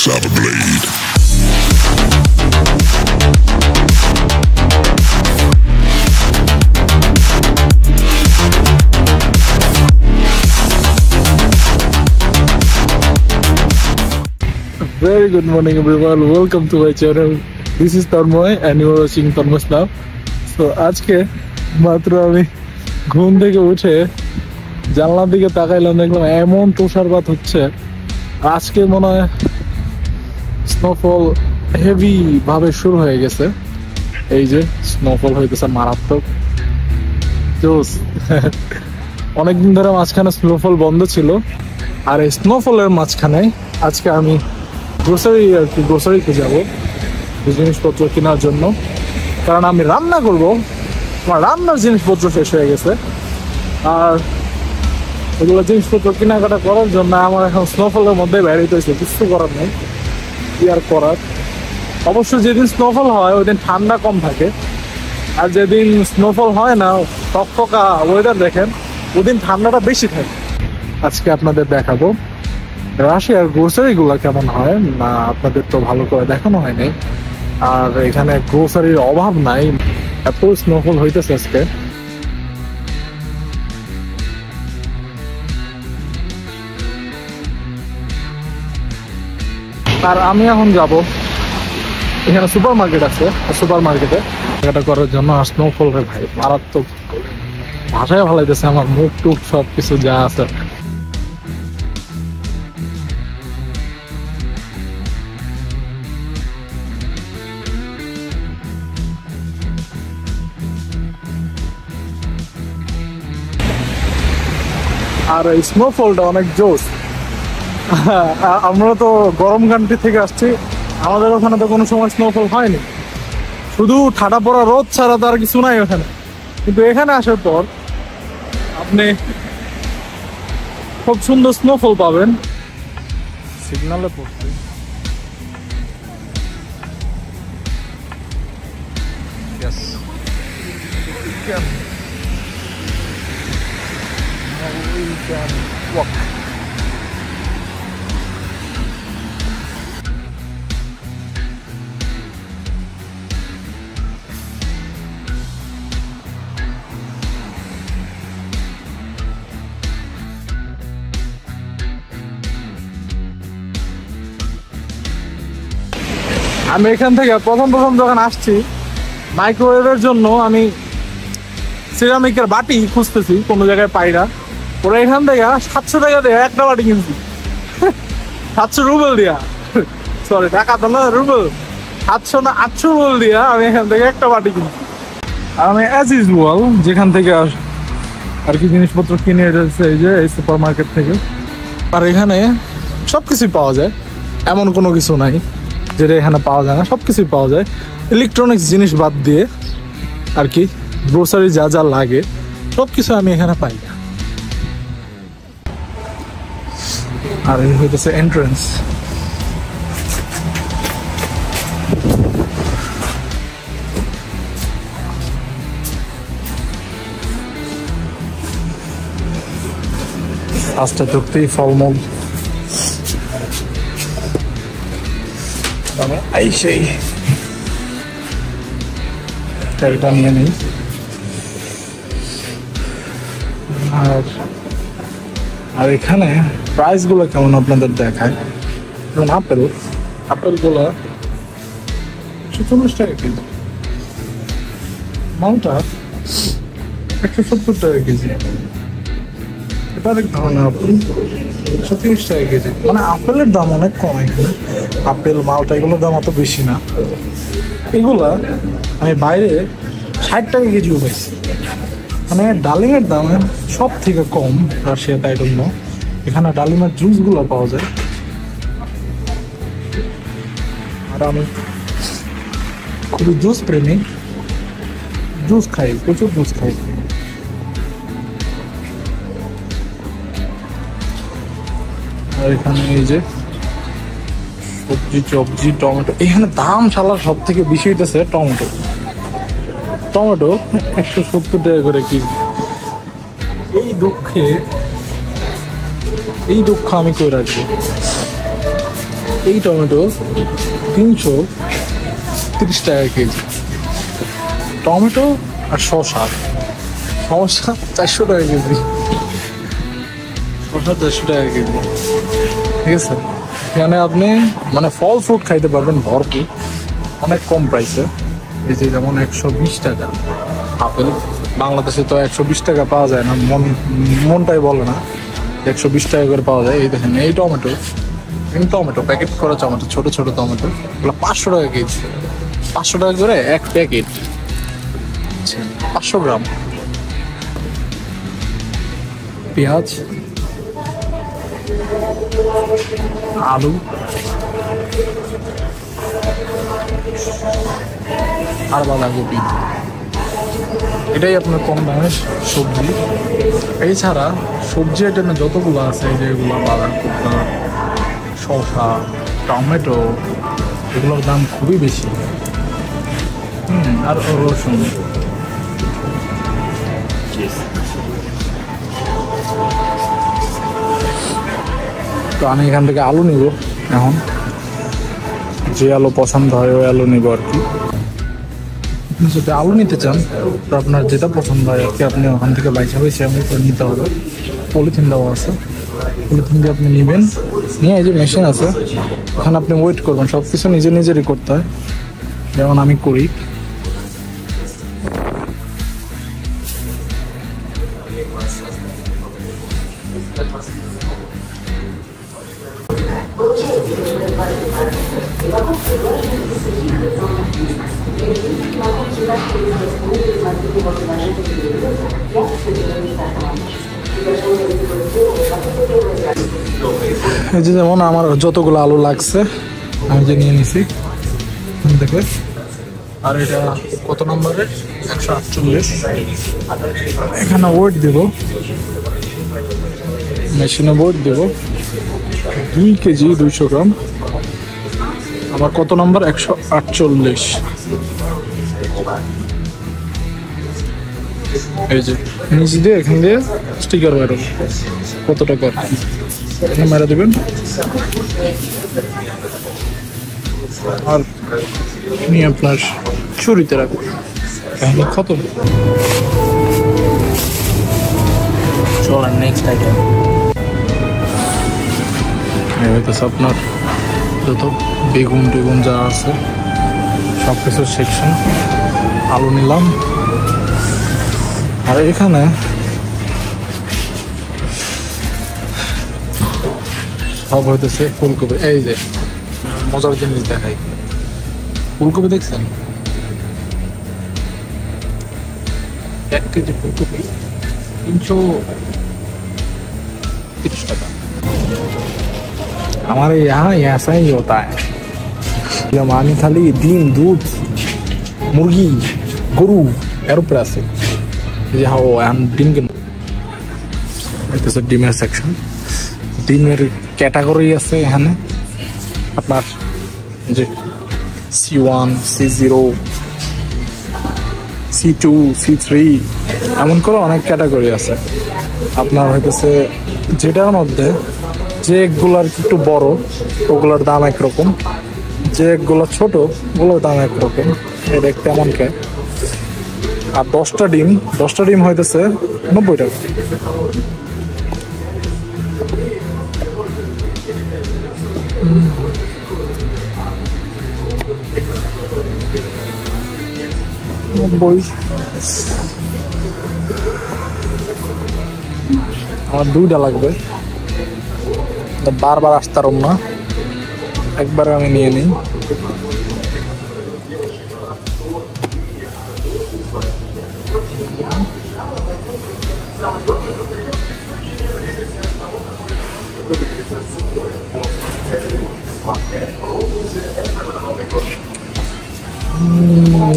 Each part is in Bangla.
Slava Blade. Very good morning everyone, welcome to my channel. This is Tanmoy and you are watching Tanmoy Now. So আজকে মাত্র আমি ঘুম থেকে উঠে জানলার দিকে তাকাইলাম, দেখলাম এমন তুষারপাত হচ্ছে। আজকে মনে হয় স্নোফল হেভি ভাবে শুরু হয়ে গেছে। এই যে স্নোফল হইতেছে মারাত্মক জোস। অনেকদিন ধরে মাঝখানে স্নোফল বন্ধ ছিল, আর এই স্নোফলের মাঝখানে আজকে আমি গ্রোসারিতে যাবো জিনিসপত্র কেনার জন্য, কারণ আমি রান্না করব। আমার রান্নার জিনিসপত্র শেষ হয়ে গেছে, আর এগুলো জিনিসপত্র কেনাকাটা করার জন্য আমার এখন স্নোফলের মধ্যে বেরিয়ে হয়েছে। কিছু করার নেই, কি আর করার। অবশ্য যেদিন স্নোফল হয় ওই দিন ঠান্ডা কম থাকে, আর যেদিন স্নোফল হয় না টকটকা ওয়েদার দেখেন ওদিন ঠান্ডাটা বেশি থাকে। আজকে আপনাদের দেখাবো রাশিয়ার গ্রোসারিগুলো কেমন হয় না, আপনাদের তো ভালো করে দেখানো হয়নি। আর এখানে গ্রোসারির অভাব নাই, এত স্নোফল হইতেছে আজকে। আর আমি এখন যাব, এখানে সুপার মার্কেট আছে, সুপার মার্কেটে কেনাকাটা করার জন্য। আর স্নোফল রে ভাই মারাত্মক, ভাষায় ভালাইতেছে আমার মুখ টুক সবকিছু যা আছে। আর এই স্নোফলটা অনেক জোস। আমরা তো গরম কান্ট্রি থেকে আসছি, আমাদের ওখানে তো কোনো সময় স্নোফল হয়নি, শুধু ঠাডা পড়া রোদ ছাড়া তো আর কিছু নাই ওখানে। কিন্তু এখানে আসার পর আপনি খুব সুন্দর স্নোফল পাবেন। সিগনালে পড়ছে, walk. আমি এখান থেকে প্রথম যখন আসছি মাইক্রোওয়েভের জন্য আমি সিরামিকের বাটি খুঁজতেছি, কোনো জায়গায় পাই না। ওরা এখান থেকে 700 টাকা দিয়ে একটা বাটি কিনছি, 700 রুবেল দিয়া, সরি টাকা তো না, রুবেল, 700 না 800 রুবেল দিয়া আমি এখান থেকে একটা বাটি কিনছি। আর আমি অ্যাজ ইউজুয়াল যেখান থেকে আর কি জিনিসপত্র কিনে এসেছে এই যে এই সুপার মার্কেট থেকে। আর এখানে সবকিছুই পাওয়া যায়, এমন কোনো কিছু নাই যেটা এখানে পাওয়া যায় না, সবকিছুই পাওয়া যায়। ইলেকট্রনিক্স জিনিস বাদ দিয়ে আর কি গ্রোসারি যা যা লাগে সবকিছু আমি এখানে পাই। আর এই হইতেছে এন্ট্রেন্স। আস্তে ঢুকতেই ফলমূল সেই এটা নিয়ে নেই। আর এখানে প্রাইস গুলো কেমন আপনাদের দেখায়। যেমন আপেল গুলো 140 টাকা কেজি, মালটা 170 টাকা কেজি, এটা আরেক ধরনের আপেল 130 টাকা কেজি। মানে আপেলের দাম অনেক কম এখানে, আপেল মালটা এগুলোর দাম অত বেশি না। এগুলা আমি বাইরে 60 টাকা কেজিও পাইছি। মানে ডালিমের দাম সব থেকে কম রাশিয়াতে, আই ডোন্ট নো। এখানে ডালিমের জুস গুলো পাওয়া যায়। আর আমি খুবই জুস প্রেমী, জুস খাই, প্রচুর জুস খাই। আর এখানে এই যে সবজি টমেটো, এখানে দাম শালা সব থেকে বেশি হইতেছে টমেটো। 170 টাকা করে কেজি। এই দুঃখ আমি কই রাখবো। এই টমেটো 330 টাকা কেজি। টমেটো আর শসা 400 টাকা কেজি। শসা 400 টাকা কেজি, ঠিক আছে। এখানে আপনি মানে ফল ফ্রুট খাইতে পারবেন ভরপুর, অনেক কম প্রাইসে। এই যে যেমন 120 টাকা আপেল, বাংলাদেশে তো 120 টাকা পাওয়া যায় না, মনটাই বলে না 120 টাকা করে পাওয়া যায়। এই দেখেন এই টমেটো, টমেটো প্যাকেট করা টমেটো, ছোট ছোট টমেটো, এগুলো 500 টাকা কেজি। 500 টাকা করে এক প্যাকেট, 500 গ্রাম। পেঁয়াজ, আলু, আর বাঁধাকপি, এটাই আপনার কম দামের সবজি। এছাড়া সবজি আইটেমে যতগুলো আছে, এই যে এগুলো বাঁধাকপি, শসা, টমেটো, এগুলোর দাম খুবই বেশি। আর রসুন। তো আমি এখান থেকে আলু নিব এখন, যে আলু পছন্দ হয় ওই আলু নিব আর কি। যদি আলু নিতে চান তো আপনার যেটা পছন্দ হয় আর কি, আপনি ওখান থেকে বাইসা বাইসে আমি নিতে হবে। পলিথিন দেওয়া আছে, পলিথিন দিয়ে আপনি নেবেন, নিয়ে এই যে মেশিন আছে ওখানে আপনি ওয়েট করবেন। সব কিছু নিজেরই করতে হয়, যেমন আমি করি। এই যে যেমন আমার যতগুলো আলু লাগছে আমি যে নিয়ে নিছি দেখে। আর এটা কত নম্বরের? 148। এখানে ওয়েট দেব, মেশিনে ওয়েট দেব 2 কেজি 200 গ্রাম। আমার কত নম্বর? 148। এই যে নিচ দিয়ে এখান দিয়ে স্টিকার বেরো কত টাকা এখানে মেরে দেবেন। আর নিয়ে আপনার ছুরিতে রাখবেন, কাহিনী খতম। চলেন নেক্সট আইটেম। হইতেছে আপনার যত বেগুন টেগুন যা আছে সব কিছুর সেকশন। আলু নিলাম, আর এখানে সব হইতেছে ফুলকপি। এই যে মজার জিনিস দেখাই, ফুলকপি দেখছেন? 1 কেজি ফুলকপি 330 টাকা। हमारे यहाँ ऐसा ही होता है, जब আমি খালি ডিম, দুধ, মুরগি, গরু এর উপরে আছে। যে ডিম কেন, এটা ডিমের সেকশন। ডিমের ক্যাটাগরি আছে এখানে আপনার, যে C1, C0, C2, C3 এমন করে অনেক ক্যাটাগরি আছে। আপনার হইতেছে যেটার মধ্যে যে এগুলো আর কি একটু বড় ওগুলোর দাম একরকম, যে এগুলো ছোট ওগুলোর দাম একরকম। এটা দেখতে এমন কে। আর 10টা ডিম হইতেছে 90 টাকা। আমার 2টা লাগবে, বারবার আসতাম না, একবার আমি নিয়ে নিই।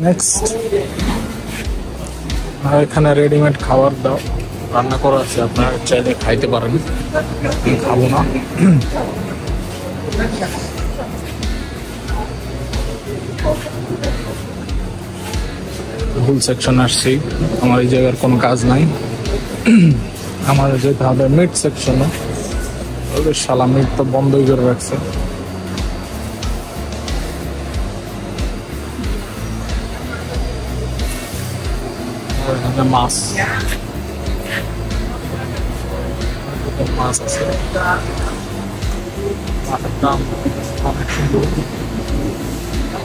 নেক্সট এখানে রেডিমেড খাবার দাও রান্না করা আছে, আপনারা চাইলে খাইতে পারেন, আমি খাবো না। ভুল সেকশন আসছি, আমার এই জায়গার কোনো কাজ নাই। আমার যেতে হবে মিট সেকশনে। শালা মিট তো বন্ধই করে রাখছে। মাছ মাছ আছে, মাছের দাম অনেক সুন্দর,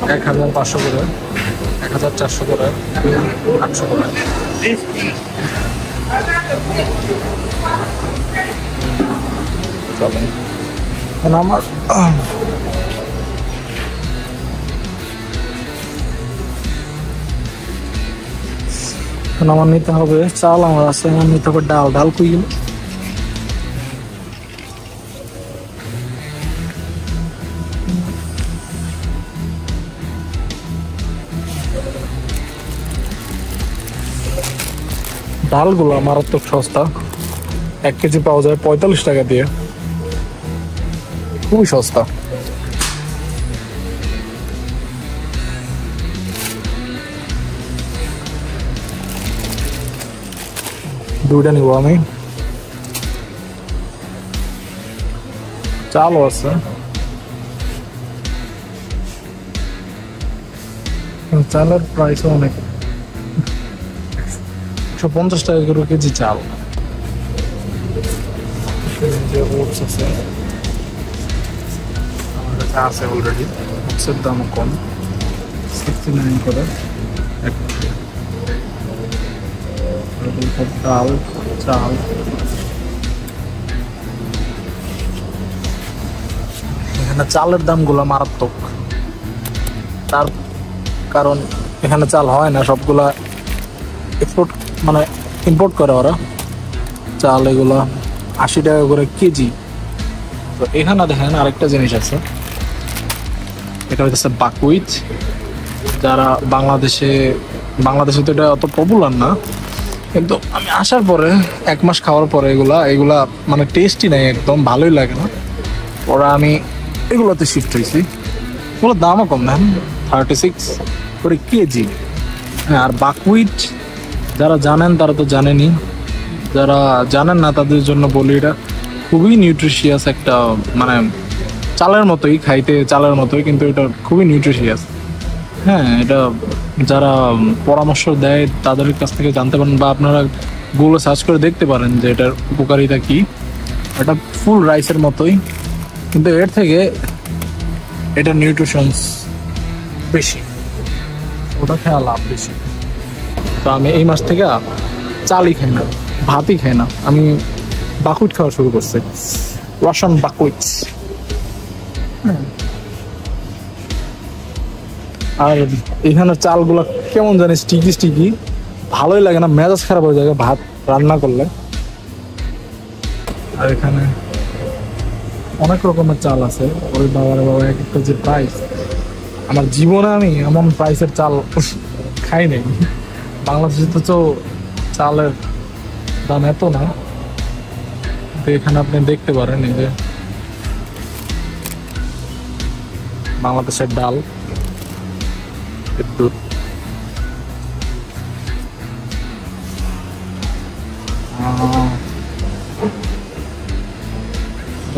1500 করে, 1400 করে, 800 করে। আমার আমার নিতে হবে চাল, আমার আছে, আমার নিতে হবে ডাল। ডাল কই গেল? ডালগুলো মারাত্মক সস্তা, 1 কেজি পাওয়া যায় 45 টাকা দিয়ে, খুবই সস্তা। দুইটা নিব আমি। চালও আছে, চালের প্রাইসও অনেক, 150 টাকা করে কেজি চাল। ওটস আছে আমার কাছে, আছে অলরেডি। ওটসের দামও কম, 69 করে। ডাল, চাল, এখানে চালের দামগুলো মারাত্মক, তার কারণ এখানে চাল হয় না, সবগুলা এক্সপোর্ট মানে ইম্পোর্ট করে ওরা চাল। এগুলা 80 টাকা করে কেজি। তো এখানে দেখেন আরেকটা জিনিস আছে, এটা হচ্ছে বাকুইট। যারা বাংলাদেশে তো এটা অত পপুলার না, কিন্তু আমি আসার পরে 1 মাস খাওয়ার পরে এগুলা মানে টেস্টই নাই, একদম ভালোই লাগে না। ওরা আমি এগুলোতে শিফট হয়েছি। এগুলোর দামও কম, না 36 করে কেজি। হ্যাঁ, আর বাকুইট যারা জানেন তারা তো জানেনই, যারা জানেন না তাদের জন্য বলি, এটা খুবই নিউট্রিশিয়াস একটা, মানে চালের মতোই খাইতে, চালের মতোই, কিন্তু এটা খুবই নিউট্রিশিয়াস। হ্যাঁ, এটা যারা পরামর্শ দেয় তাদের কাছ থেকে জানতে পারেন, বা আপনারা গুগলে সার্চ করে দেখতে পারেন যে এটার উপকারিতা কি। এটা ফুল রাইসের মতোই, কিন্তু এর থেকে এটা নিউট্রিশনস বেশি, ওটা খেয়া লাভ বেশি। তো আমি এই মাস থেকে চালই খাই না, ভাতই খাই না, আমি বাকুইট খাওয়া শুরু করছি, রসান বাকুইট। আর এখানে চালগুলো কেমন জানি স্টিকি, ভালোই লাগে না, মেজাজ খারাপ হয়ে যায় ভাত রান্না করলে। আর এখানে অনেক রকমের চাল আছে, ওই বাবার বাবা এক একটা যে প্রাইস, আমার জীবনে আমি এমন প্রাইসের চাল খাই নাই। বাংলাদেশে তো চালের দাম এত না, তো এখানে আপনি দেখতে পারেন এই যে বাংলাদেশের ডাল, একটু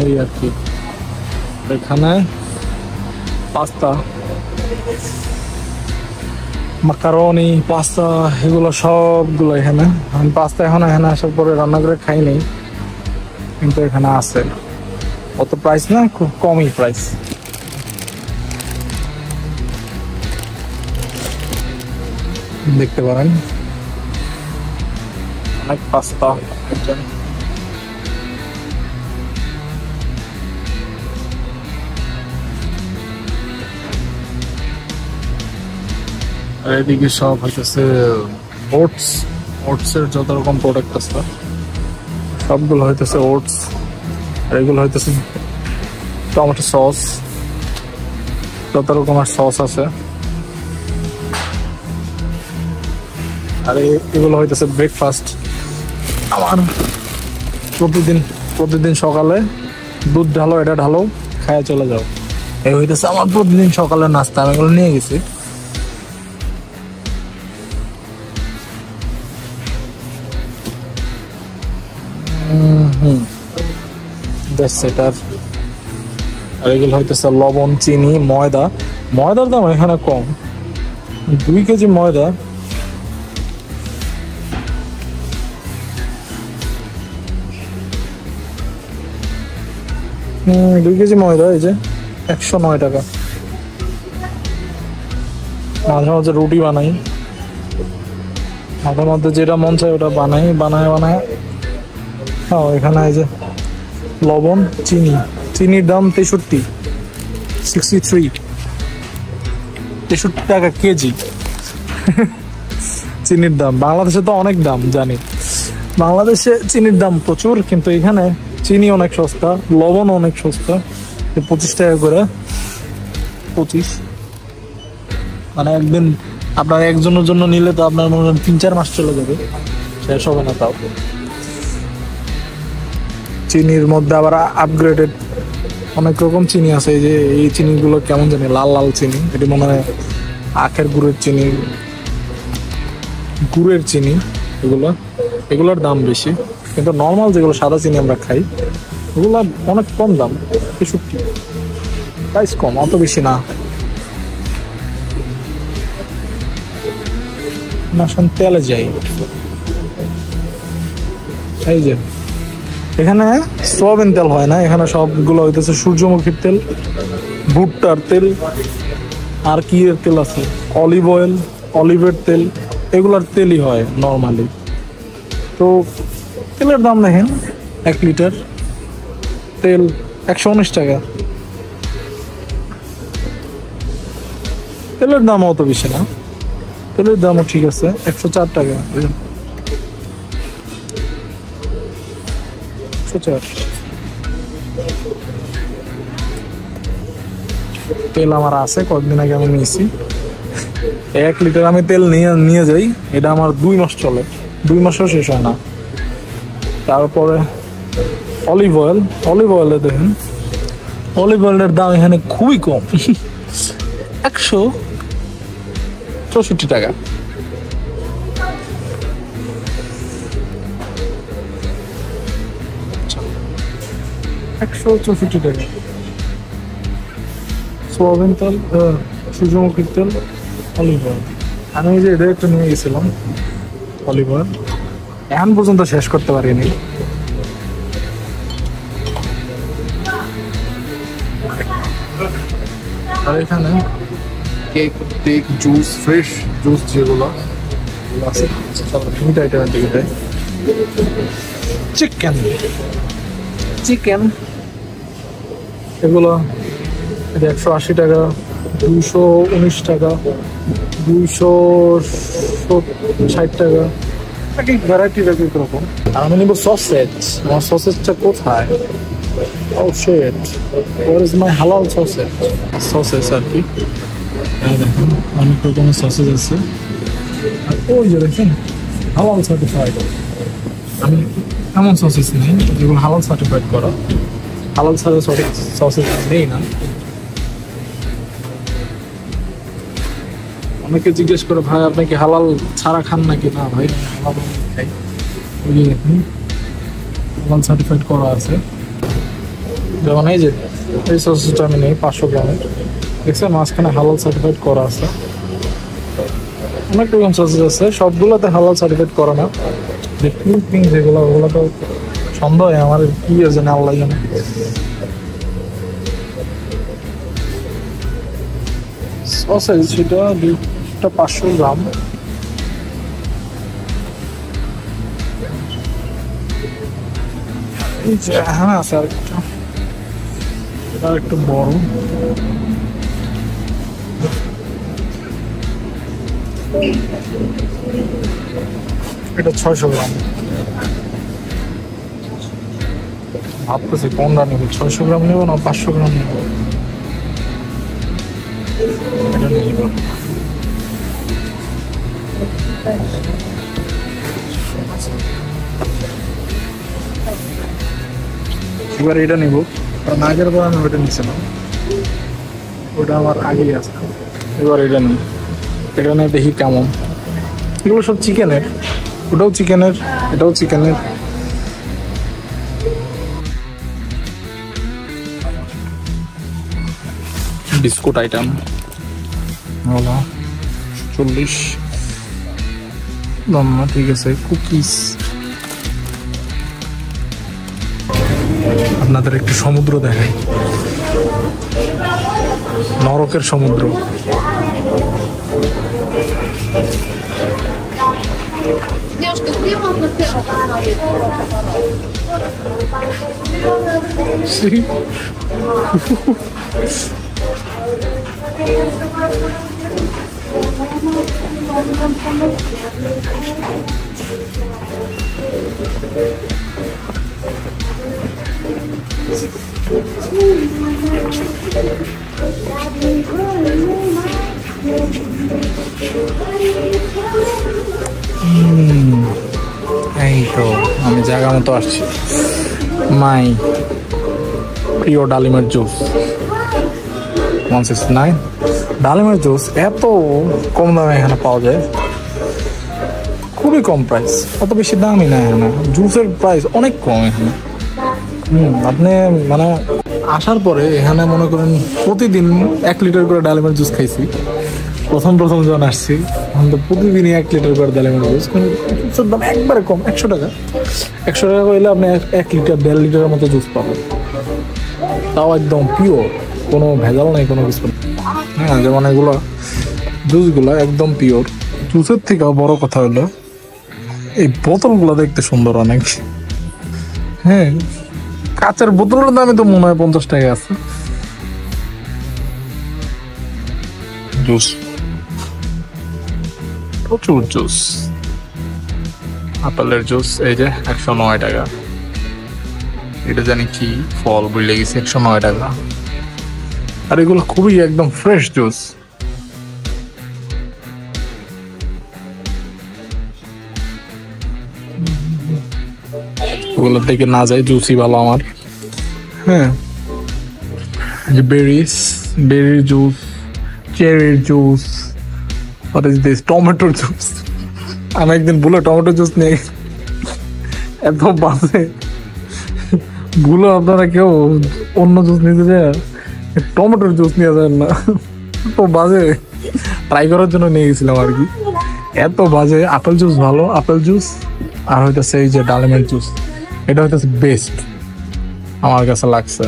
এই আর কি। এখানে পাস্তা, মাকারনি, পাস্তা, এগুলো সবগুলো এখানে। আমি পাস্তা এখানে আসার পরে রান্না করে খাই নাই, কিন্তু এখানে আছে। অত প্রাইস না, খুব কমই প্রাইস। দেখতে পারেন অনেক পাস্তা। আর এদিকে সব হইতেছে ওটসের যত রকম প্রোডাক্ট আছে সবগুলো হইতেছে ওটস। আর এগুলো হইতেছে টমেটো সস, যত রকমের সস আছে। আর এগুলো হইতেছে ব্রেকফাস্ট। আমার প্রতিদিন সকালে দুধ ঢালো, এটা ঢালো, খায়া চলে যাও, এই হইতেছে আমার প্রতিদিন সকালে নাস্তা। আমি এগুলো নিয়ে গেছি। আর এগুলো হইতেছে লবণ, চিনি, ময়দার দাম এখানে কম। 2 কেজি ময়দা 2 কেজি ময়দা এই যে 109 টাকা। মাঝে মাঝে রুটি বানাই, মাঝে মধ্যে যেটা মন চায় ওটা বানায়। হ্যাঁ এখানে এই যে লবণ, চিনির দাম 63 টাকা কেজি। চিনির দাম বাংলাদেশে তো অনেক দাম জানি, বাংলাদেশে চিনির দাম প্রচুর, কিন্তু এখানে চিনি অনেক সস্তা, লবণ অনেক সস্তা। 25 টাকা করে, 25 মানে একদিন আপনার একজনের জন্য নিলে তো আপনার মনে হয় 3-4 মাস চলে যাবে, শেষ হবে না তাও। চিনির মধ্যে আবার আপগ্রেডেড অনেক রকম চিনি আছে। এই যে এই চিনিগুলো কেমন জানি লাল লাল চিনি, এটি মনে হয় আখের গুড়ের চিনি। এগুলোর দাম বেশি, কিন্তু নর্মাল যেগুলো সাদা চিনি আমরা খাই ওগুলো অনেক কম দাম, 63 প্রাইস কম, অত বেশি না। তেলে যাই, এই যে এখানে সয়াবিন তেল হয় না, এখানে সবগুলো হইতেছে সূর্যমুখীর তেল, ভুট্টার তেল, আর কি এর তেল আছে, অলিভ অয়েল, অলিভের তেল, এগুলার তেলই হয় নর্মালি। তো তেলের দাম দেখেন, 1 লিটার তেল 119 টাকা। তেলের দাম অত বেশি না, তেলের দামও ঠিক আছে, 104 টাকা। 104 তেল আমার আছে, কয়েকদিন আগে আমি নিয়েছি। 1 লিটার আমি তেল নিয়ে যাই, এটা আমার 2 মাস চলে, 2 মাসও শেষ হয় না। তারপরে অলিভ অয়েলে দেখেন, অলিভ অয়েলের দাম এখানে খুবই কম, 164 টাকা। সোয়াবিন তেল, সূর্যমুখীর তেল, অলিভ অয়েল। আমি যে এটা একটা নিয়ে গেছিলাম অলিভ অয়েল, এখন পর্যন্ত শেষ করতে পারিনি। আর এখানে কেক, জুস, ফ্রেশ জুস যেগুলো আছে, মিট আইটেমের দিকে দেয়। চিকেন এগুলো 180 টাকা, 219 টাকা, 260 টাকা, ভ্যারাইটি রকম। আর আমি নিবো সসেজ। আমার সসেজটা কোথায়? Oh shit, where is my halal sausage? Sausage আর কি, দেখুন অনেক রকমের সসেজ আছে। আর ওই যে দেখেন হালাল সার্টিফাইড। আমি এমন সসেজ নেই যেগুলো হালাল সার্টিফাইড করা, হালাল ছাড়া সসেজ নেই না। অনেকে জিজ্ঞেস করে ভাই আপনি কি হালাল ছাড়া খান নাকি? না ভাই, হালাল খাই। ওই যে দেখুন হালাল সার্টিফাইড করা আছে। যেমন এই যে এই সসেজটা আমি নেই 500 গ্রামের, দেখছেন মাঝখানে হালাল সার্টিফাইড করা আছে। অনেক রকম সসেজ আছে, সবগুলোতে হালাল সার্টিফাইড করা না। যেগুলো ওগুলো তো সন্দেহ হয় আমার, কি আছে না আল্লাহ জানে। সসেজ সেটা 500 গ্রাম। হ্যাঁ আছে আরেকটা, এটা একটু বড়। এটা 600 গ্রাম। ভাবতেছি কোনটা নেব, 600 গ্রাম নেবো না 500 গ্রাম নেব। এটা নেব। এবার এটা নেব, কারণ আগের বার আমি ওটা নিয়েছিলাম, ওটা আমার আগেই আছে। এবার এটা নেব, এটা নিয়ে দেখি কেমন। এগুলো সব চিকেনের, ওটাও চিকেনের, এটাও চিকেনের। বিস্কুট আইটেম 40 দাম না, ঠিক আছে। কুকিজ আপনাদের একটু সমুদ্র দেখাই, নরকের সমুদ্র। এই তো আমি জায়গা মতো আসছি। মাই প্রিয় ডালিমের জুস 169। ডালিমের জুস এত কম দামে এখানে পাওয়া যায়, খুবই কম প্রাইস, অত বেশি দামই না এখানে। জুসের প্রাইস অনেক কম এখানে। আপনি মানে আসার পরে এখানে মনে করেন প্রতিদিন 1 লিটার করে ডালিমের জুস খাইছি। প্রথম যখন আসছি তখন তো প্রতিদিনই 1 লিটার করে ডালিমের জুস, কিন্তু জুসের দাম একবারে কম, 100 টাকা। 100 টাকা করলে আপনি 1 লিটার 1.5 লিটারের মতো জুস পাবেন, তাও একদম পিওর, কোনো ভেজাল নেই, কোনো কিছু। হ্যাঁ, যেমন এগুলো জুসগুলো একদম পিওর। জুসের থেকেও বড় কথা হলো এই বোতলগুলো দেখতে সুন্দর অনেক। হ্যাঁ, কাঁচের বোতলের দামে তো মনে হয় 50 টাকা আছে। জুস, প্রচুর জুস। আপেলের জুস এই যে 109 টাকা। এটা জানি কি ফল বুঝলে গেছে, 109 টাকা। আর এগুলো খুবই একদম ফ্রেশ জুস। ওগুলোর থেকে না যায়, জুসই ভালো আমার। হ্যাঁ, যে বেরির জুস, চেরির juice, what is this, tomato juice. আমি একদিন ভুলে টমেটো জুস নিয়ে এত বাজে, ভুলো আপনারা কেউ অন্য জুস নিতে যায়, টমেটোর জুস নিয়ে যায় না, তো বাজে। ট্রাই করার জন্য নিয়ে গেছিলাম আর কি, এত বাজে। আপেল জুস ভালো, আপেল জুস। আর হইতেছে এই যে ডালিমের জুস, এটা হইতেছে বেস্ট আমার কাছে লাগছে।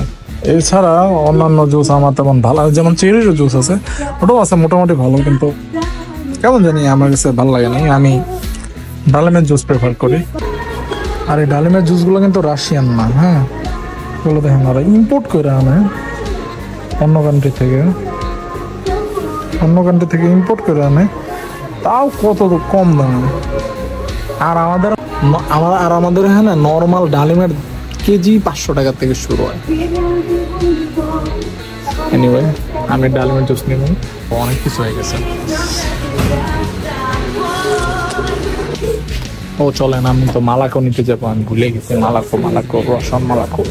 এছাড়া অন্যান্য জুস আমার তেমন ভালো, যেমন চেরির জুস আছে, ওটাও আছে মোটামুটি ভালো, কিন্তু কেমন জানি আমার কাছে ভালো লাগে না। আমি ডালিমের জুস প্রেফার করি। আর এই ডালিমের জুসগুলো কিন্তু রাশিয়ান না, হ্যাঁ, এগুলো দেখেন ওরা ইম্পোর্ট করে আনে অন্য কান্ট্রি থেকে ইম্পোর্ট করে আনে, তাও কত কম দামে। আর আমাদের এখানে নর্মাল ডালিমের কেজি 500 টাকা থেকে শুরু হয়। এনিওয়ে, আমি ডালিমের জুস নিব, অনেক কিছু হয়ে গেছে। ও চলেন, আমি তো মালাকো নিতে যাবো, আমি ভুলে গেছি। মালাকো রসন মালাকো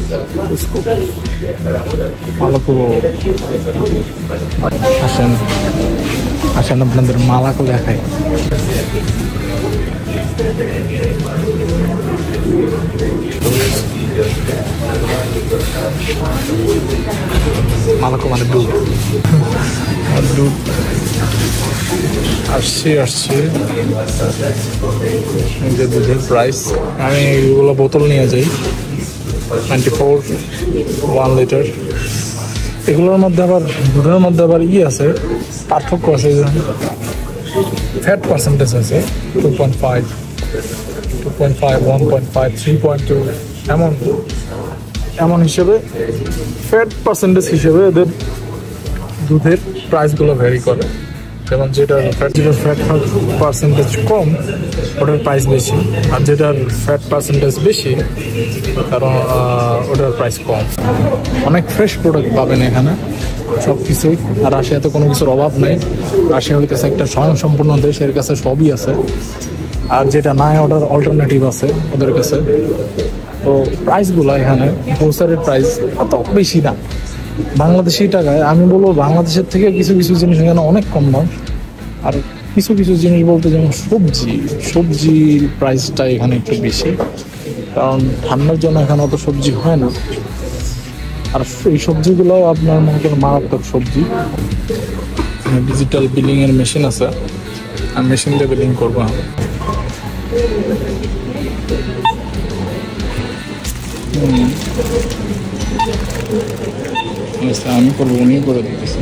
আসেন আপনাদের মালাকো দেখাই। মালাকো মানে দুধ। আসছি যে দুধের প্রাইস, আমি এগুলো বোতল নিয়ে যাই 94 1 লিটার। এগুলোর মধ্যে আবার দুধের মধ্যে আবার আছে, পার্থক্য আছে, ফ্যাট পার্সেন্টেজ আছে 2.5, 1.5, 3.2 এমন হিসেবে ফ্যাট পার্সেন্টেজ হিসেবে এদের দুধের প্রাইসগুলো ভ্যারি করে। যেমন যেটার ফ্যাট পার্সেন্টেজ কম ওটার প্রাইস বেশি, আর যেটার ফ্যাট পার্সেন্টেজ বেশি কারণ ওটার প্রাইস কম। অনেক ফ্রেশ প্রোডাক্ট পাবেন এখানে সব কিছুই। আর রাশিয়াতে কোনো কিছুর অভাব নেই। রাশিয়া হইতেছে একটা স্বয়ংসম্পূর্ণ দেশ, এর কাছে সবই আছে। আর যেটা নাই ওটার অল্টারনেটিভ আছে ওদের কাছে। তো প্রাইসগুলো এখানে গ্রোসারির প্রাইস অত বেশি না, বাংলাদেশি টাকায় আমি বলবো বাংলাদেশের থেকে কিছু জিনিস এখানে অনেক কম দাম। আর কিছু জিনিস বলতে যেমন সবজির প্রাইসটা এখানে একটু বেশি, কারণ ঠান্ডার জন্য এখানে অত সবজি হয় না। আর এই সবজিগুলো আপনার মনে করেন মারাত্মক সবজি। ডিজিটাল বিলিং এর মেশিন আছে, আর মেশিন দিয়ে বিলিং করবো। আমি করবো, উনি করে দিতেছে।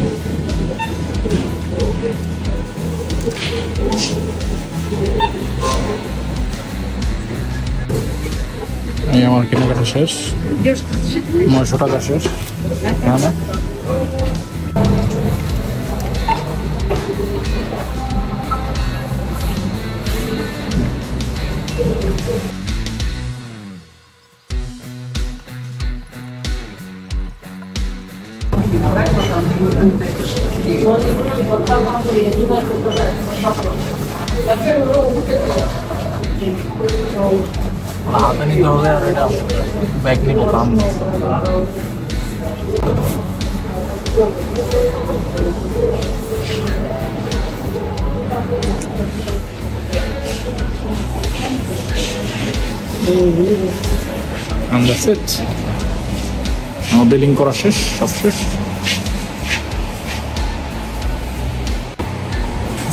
এই আমার কেনাকাটা শেষ, 900 টাকা শেষ। হ্যাঁ, হাতে নিতে হবে আর এটা ব্যাগ নিব দাম। And that's it. আমার বিলিং করা শেষ, সব শেষ।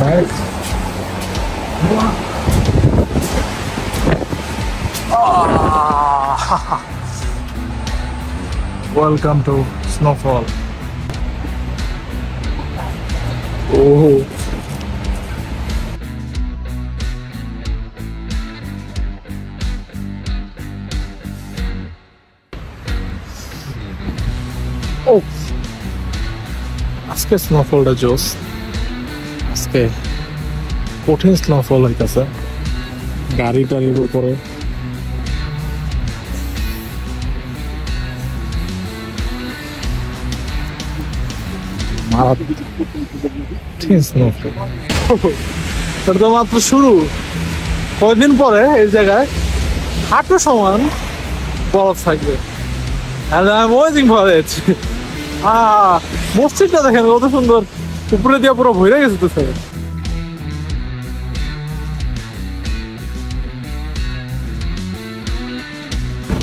Right. Welcome to Snowfall. Oh. Oh. আজকে স্নোফলটা জোস, আজকে কঠিন স্নোফল হইতেছে গাড়ি টাড়ির উপরে। এটা তো মাত্র শুরু, কয়েকদিন পরে এই জায়গায় হাঁটু সমান বরফ থাকবে। And I'm waiting for it. মসজিদটা দেখেন কত সুন্দর, উপরে দিয়ে পুরো ভরে গেছে তো sir.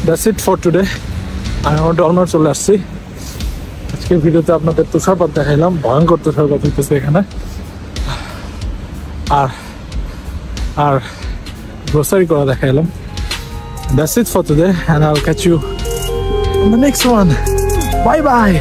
That's it for today. আমি আমার ডলমার চলে আসছি। আজকের ভিডিওতে আপনাদের তুষারপাত দেখাইলাম, ভয়ঙ্কর তুষারপাত হইতেছে এখানে। আর গ্রোসারি করা দেখাইলাম। That's it for today and I'll catch you on the next one. Bye bye.